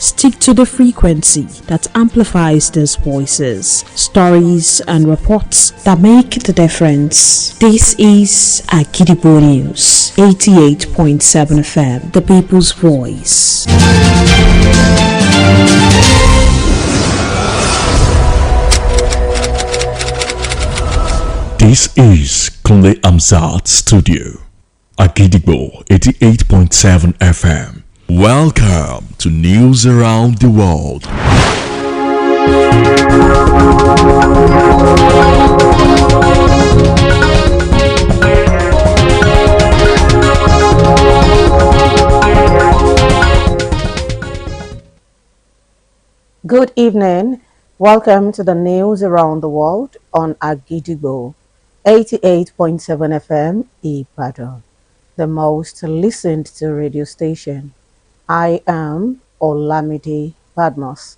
Stick to the frequency that amplifies these voices, stories, and reports that make the difference. This is Agidigbo News, 88.7 FM, the people's voice. This is Kunle Amzat Studio, Agidigbo 88.7 FM. Welcome to News Around the World. Good evening. Welcome to the News Around the World on Agidigbo 88.7 FM Ibadan, the most listened to radio station. I am OLAMIDE BADMUS.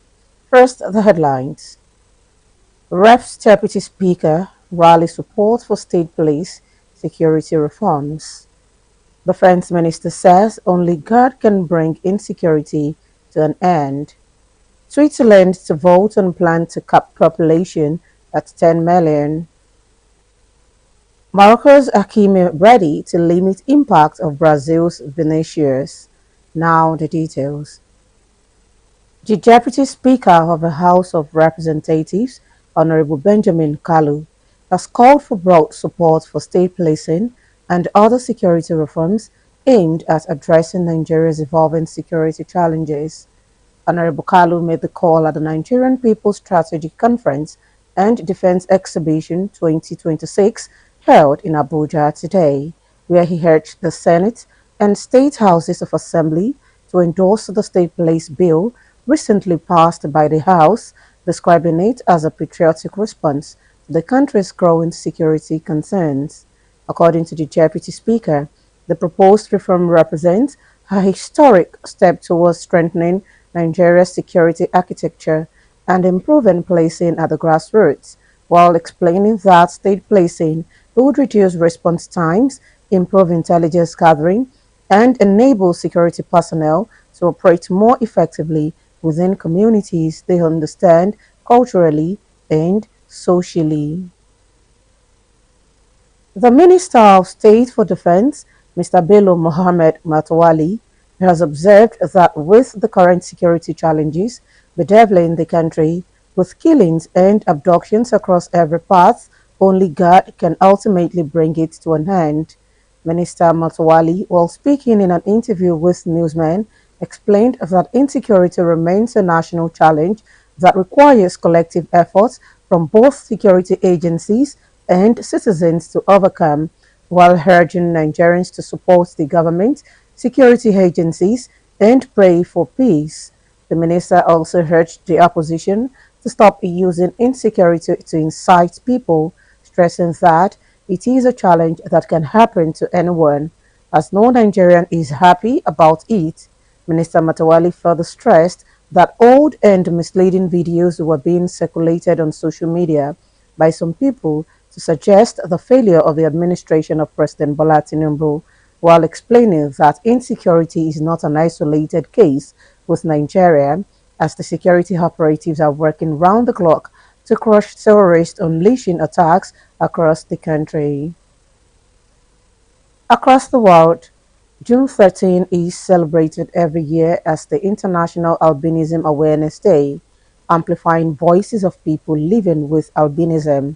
First, the headlines. Ref's Deputy Speaker rallies support for state police security reforms. Defense Minister says only God can bring insecurity to an end. Switzerland to vote on plan to cap population at 10 million. Morocco's Hakimi ready to limit impact of Brazil's Vinicius. Now the details. The Deputy Speaker of the House of Representatives, Honorable Benjamin Kalu, has called for broad support for state policing and other security reforms aimed at addressing Nigeria's evolving security challenges. Honorable Kalu made the call at the Nigerian People's Strategic Conference and Defense Exhibition 2026 held in Abuja today, where he urged the Senate and State Houses of Assembly to endorse the State Police Bill recently passed by the House, describing it as a patriotic response to the country's growing security concerns. According to the Deputy Speaker, the proposed reform represents a historic step towards strengthening Nigeria's security architecture and improving policing at the grassroots, while explaining that state policing would reduce response times, improve intelligence gathering, and enable security personnel to operate more effectively within communities they understand culturally and socially. The Minister of State for Defense, Mr. Bello Mohammed Matawali, has observed that with the current security challenges bedeviling the country, with killings and abductions across every path, only God can ultimately bring it to an end. Minister Matawali, while speaking in an interview with newsmen, explained that insecurity remains a national challenge that requires collective efforts from both security agencies and citizens to overcome, while urging Nigerians to support the government, security agencies, and pray for peace. The minister also urged the opposition to stop using insecurity to incite people, stressing that it is a challenge that can happen to anyone, as no Nigerian is happy about it. Minister Matawali further stressed that old and misleading videos were being circulated on social media by some people to suggest the failure of the administration of President Bola Tinubu, while explaining that insecurity is not an isolated case with Nigeria, as the security operatives are working round the clock to crush terrorists unleashing attacks across the country. Across the world, June 13 is celebrated every year as the International Albinism Awareness Day, amplifying voices of people living with albinism.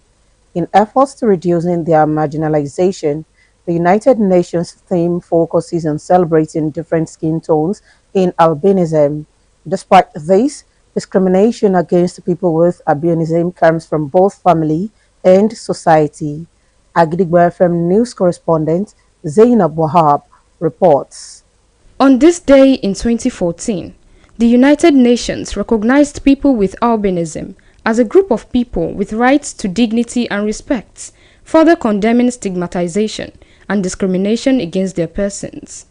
In efforts to reducing their marginalization, the United Nations theme focuses on celebrating different skin tones in albinism. Despite this, discrimination against people with albinism comes from both family and society. Agidigbo FM news correspondent Zainab Wahab reports. On this day in 2014, the United Nations recognized people with albinism as a group of people with rights to dignity and respect, further condemning stigmatization and discrimination against their persons.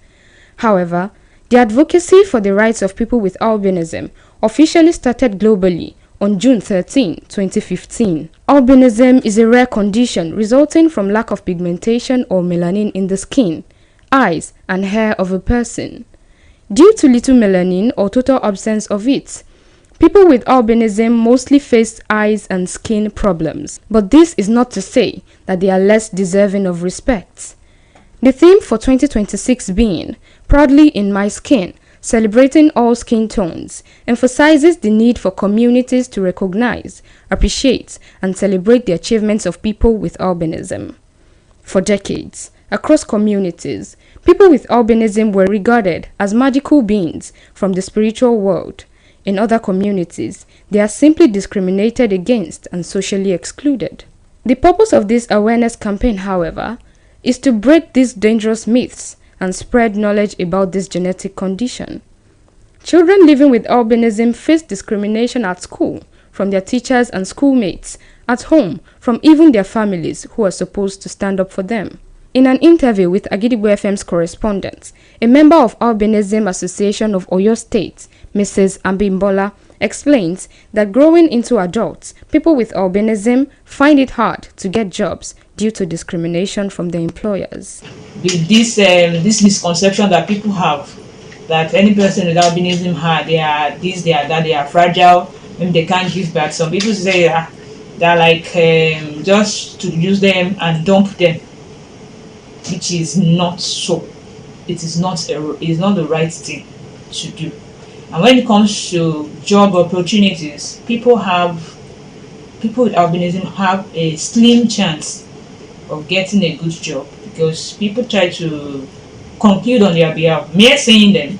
However, the advocacy for the rights of people with albinism officially started globally on June 13, 2015. Albinism is a rare condition resulting from lack of pigmentation or melanin in the skin, eyes, and hair of a person. due to little melanin or total absence of it. People with albinism mostly face eyes and skin problems, but this is not to say that they are less deserving of respect. The theme for 2026 being Proudly in My Skin, celebrating all skin tones, emphasizes the need for communities to recognize, appreciate, and celebrate the achievements of people with albinism. For decades, across communities, people with albinism were regarded as magical beings from the spiritual world. In other communities, they are simply discriminated against and socially excluded. The purpose of this awareness campaign, however, is to break these dangerous myths and spread knowledge about this genetic condition. Children living with albinism face discrimination at school from their teachers and schoolmates, at home from even their families who are supposed to stand up for them. In an interview with Agidigbo FM's correspondent, a member of Albinism Association of Oyo State, Mrs. Abimbola, explains that growing into adults, people with albinism find it hard to get jobs due to discrimination from their employers. This misconception that people have that any person with albinism they are this, they are that, they are fragile, maybe they can't give back. Some people say they're like just to use them and dump them, which is not so. It is not the right thing to do. And when it comes to job opportunities, people with albinism have a slim chance of getting a good job because people try to conclude on their behalf. Mere saying them,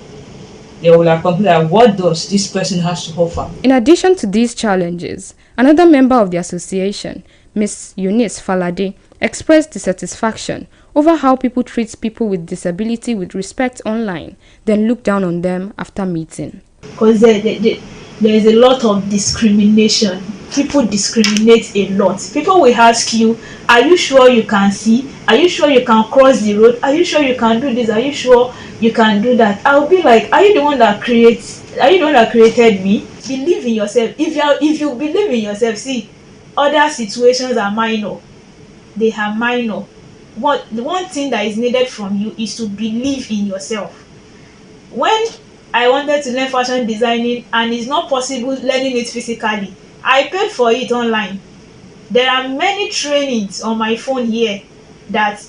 they will have concluded what does this person has to offer. In addition to these challenges, another member of the association, Ms. Eunice Falade, expressed dissatisfaction over how people treat people with disability with respect online, then look down on them after meeting. Because there is a lot of discrimination. People discriminate a lot. People will ask you, are you sure you can see? Are you sure you can cross the road? Are you sure you can do this? Are you sure you can do that? I'll be like, are you the one that created me? Believe in yourself. If you believe in yourself, see, other situations are minor. They are minor. The one thing that is needed from you is to believe in yourself. When I wanted to learn fashion designing and it's not possible learning it physically, I paid for it online. There are many trainings on my phone here that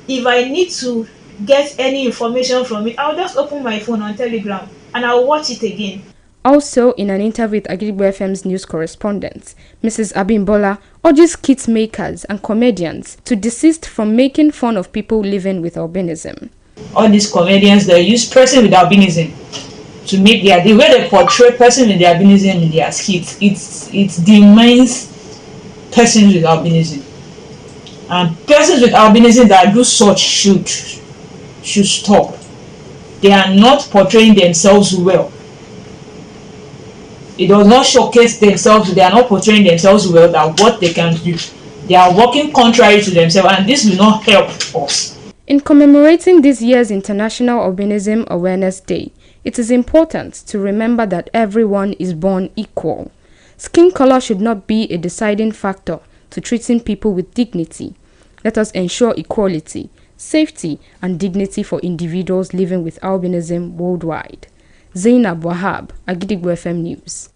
if I need to get any information from it, I'll just open my phone on Telegram and I'll watch it again. Also, in an interview with Agidigbo FM's news correspondent, Mrs. Abimbola urges kit makers and comedians to desist from making fun of people living with albinism. All these comedians, they use person with albinism to make the way they portray person with the albinism in their skits. It demeans persons with albinism, and persons with albinism that do such should stop. They are not portraying themselves well. It does not showcase themselves. They are not portraying themselves well, that what they can do. They are working contrary to themselves, and this will not help us. In commemorating this year's International Albinism Awareness Day, it is important to remember that everyone is born equal. Skin color should not be a deciding factor to treating people with dignity. Let us ensure equality, safety, and dignity for individuals living with albinism worldwide. Zainab Wahab, Agidigbo FM News.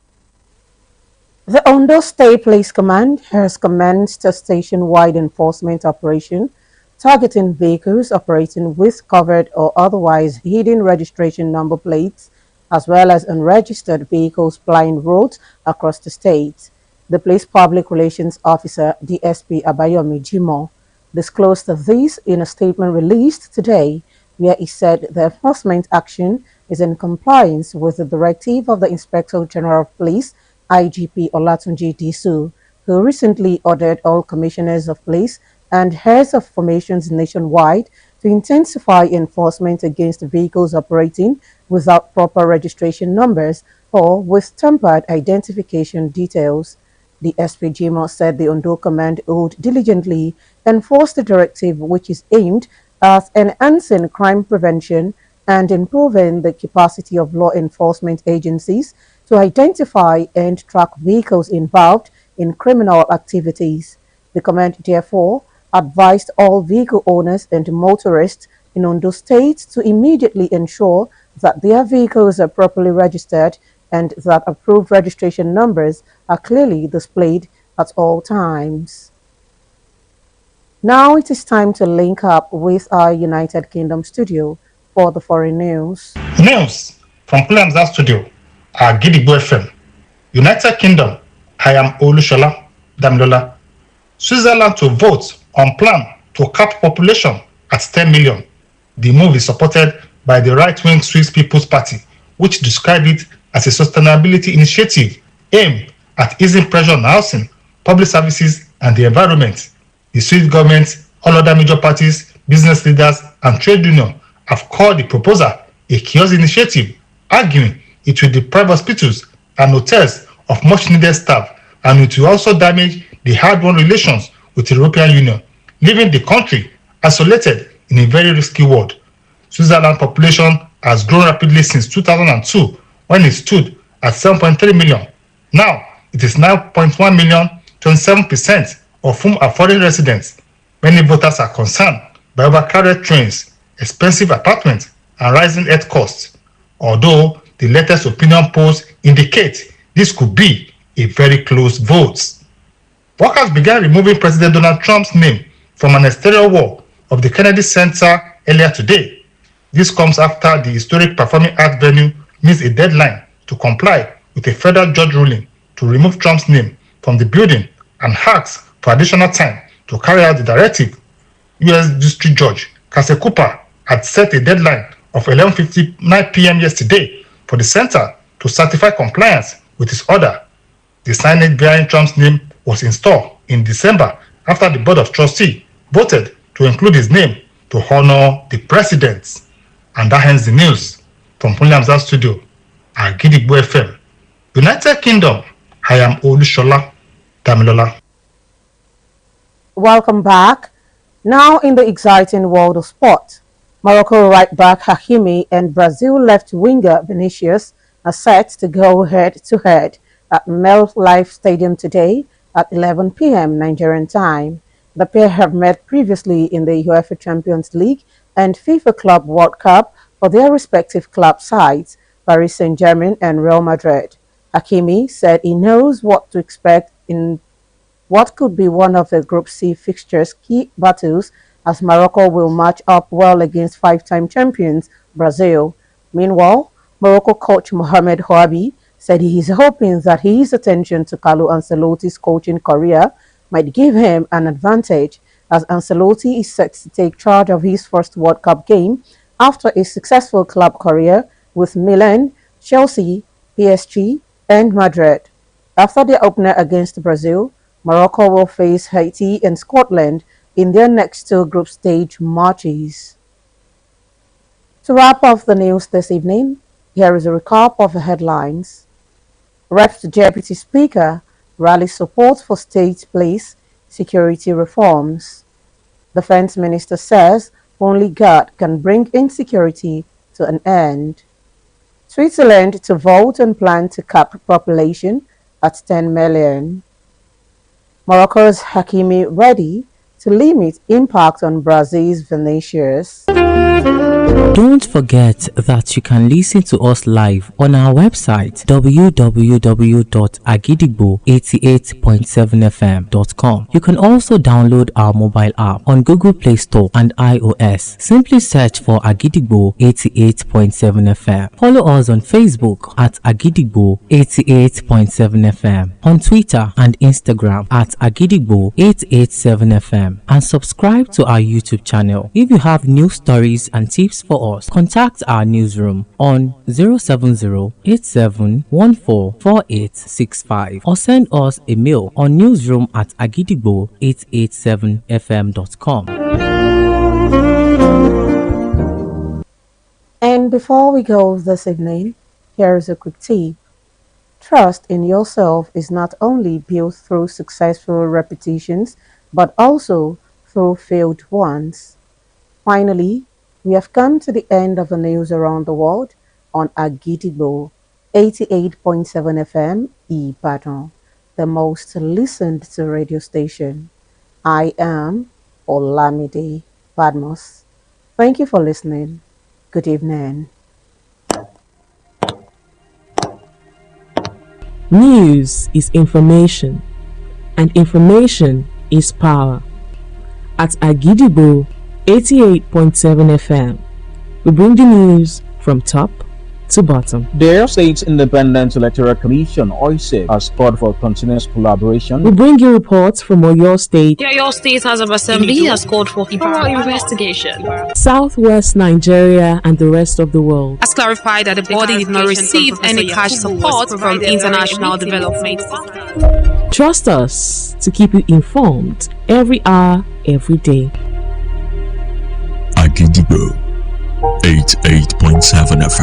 The Ondo State Police Command has commenced a station-wide enforcement operation targeting vehicles operating with covered or otherwise hidden registration number plates, as well as unregistered vehicles plying roads across the state. The Police Public Relations Officer, DSP Abayomi Jimo, disclosed this in a statement released today, where he said the enforcement action is in compliance with the directive of the Inspector General of Police, IGP Olatunji Disu, who recently ordered all commissioners of police and heads of formations nationwide to intensify enforcement against vehicles operating without proper registration numbers or with tampered identification details. The SPGMO said the Ondo Command would diligently enforce the directive, which is aimed at enhancing crime prevention and improving the capacity of law enforcement agencies to identify and track vehicles involved in criminal activities. The command therefore advised all vehicle owners and motorists in Ondo State to immediately ensure that their vehicles are properly registered and that approved registration numbers are clearly displayed at all times. Now it is time to link up with our United Kingdom studio for the foreign news. News from Kulamza Studio, Gidigbo FM. United Kingdom, I am Olushola Damilola. Switzerland to vote on plan to cap population at 10 million. The move is supported by the right-wing Swiss People's Party, which described it as a sustainability initiative aimed at easing pressure on housing, public services, and the environment. The Swiss government, all other major parties, business leaders, and trade unions have called the proposal a chaos initiative, arguing it will deprive hospitals and hotels of much-needed staff, and it will also damage the hard-won relations with the European Union, leaving the country isolated in a very risky world. Switzerland's population has grown rapidly since 2002, when it stood at 7.3 million. Now, it is 9.1 million, 27% of whom are foreign residents. Many voters are concerned by overcrowded trains, expensive apartments, and rising health costs. Although the latest opinion polls indicate this could be a very close vote. Workers began removing President Donald Trump's name from an exterior wall of the Kennedy Center earlier today. This comes after the historic performing arts venue missed a deadline to comply with a federal judge ruling to remove Trump's name from the building and asked for additional time to carry out the directive. U.S. District Judge Casey Cooper had set a deadline of 11:59 p.m. yesterday for the center to certify compliance with his order. The signage bearing Trump's name was installed in December after the Board of Trustees voted to include his name to honor the president. And that ends the news from Punyamza Studio at Gidigbo FM. United Kingdom, I am Olushola Damilola. Welcome back. Now in the exciting world of sport, Morocco right back Hakimi and Brazil left winger Vinicius are set to go head-to-head at MetLife Stadium today at 11 p.m. Nigerian time. The pair have met previously in the UEFA Champions League and FIFA Club World Cup for their respective club sides, Paris Saint-Germain and Real Madrid. Hakimi said he knows what to expect in what could be one of the Group C fixtures' key battles, as Morocco will match up well against five-time champions Brazil. Meanwhile, Morocco coach Mohamed Houabi said he is hoping that his attention to Carlo Ancelotti's coaching career might give him an advantage, as Ancelotti is set to take charge of his first World Cup game after a successful club career with Milan, Chelsea, PSG, and Madrid. After their opener against Brazil, Morocco will face Haiti and Scotland in their next two group stage matches. To wrap up the news this evening, here is a recap of the headlines. Reps Deputy Speaker rallies support for state police security reforms. Defense Minister says only God can bring insecurity to an end. Switzerland to vote and plan to cap population at 10 million. Morocco's Hakimi ready to limit impact on Brazil's Vinicius. Don't forget that you can listen to us live on our website www.agidigbo88.7fm.com. You can also download our mobile app on Google Play Store and iOS. Simply search for Agidigbo 88.7 FM. Follow us on Facebook at Agidigbo 88.7 FM, on Twitter and Instagram at Agidigbo 887 FM, and subscribe to our YouTube channel. If you have news stories and tips for us, contact our newsroom on 070-8714-4865 or send us a mail on newsroom@agidigbo887fm.com. And before we go this evening, here is a quick tip. Trust in yourself is not only built through successful repetitions, but also through failed ones. Finally, we have come to the end of the news around the world on Agidigbo 88.7 FM Ibadan, the most listened to radio station. I am OLAMIDE BADMUS. Thank you for listening. Good evening. News is information, and information is power. At Agidigbo 88.7 FM, we bring the news from top to bottom. The Oyo State Independent Electoral Commission (OISEC) has called for continuous collaboration. We bring you reports from Oyo State. The Oyo State House of Assembly has called for thorough investigation. Southwest Nigeria and the rest of the world. Has clarified that the body did not receive any cash support from international development. Trust us to keep you informed every hour, every day. Agidigbo 88.7 FM.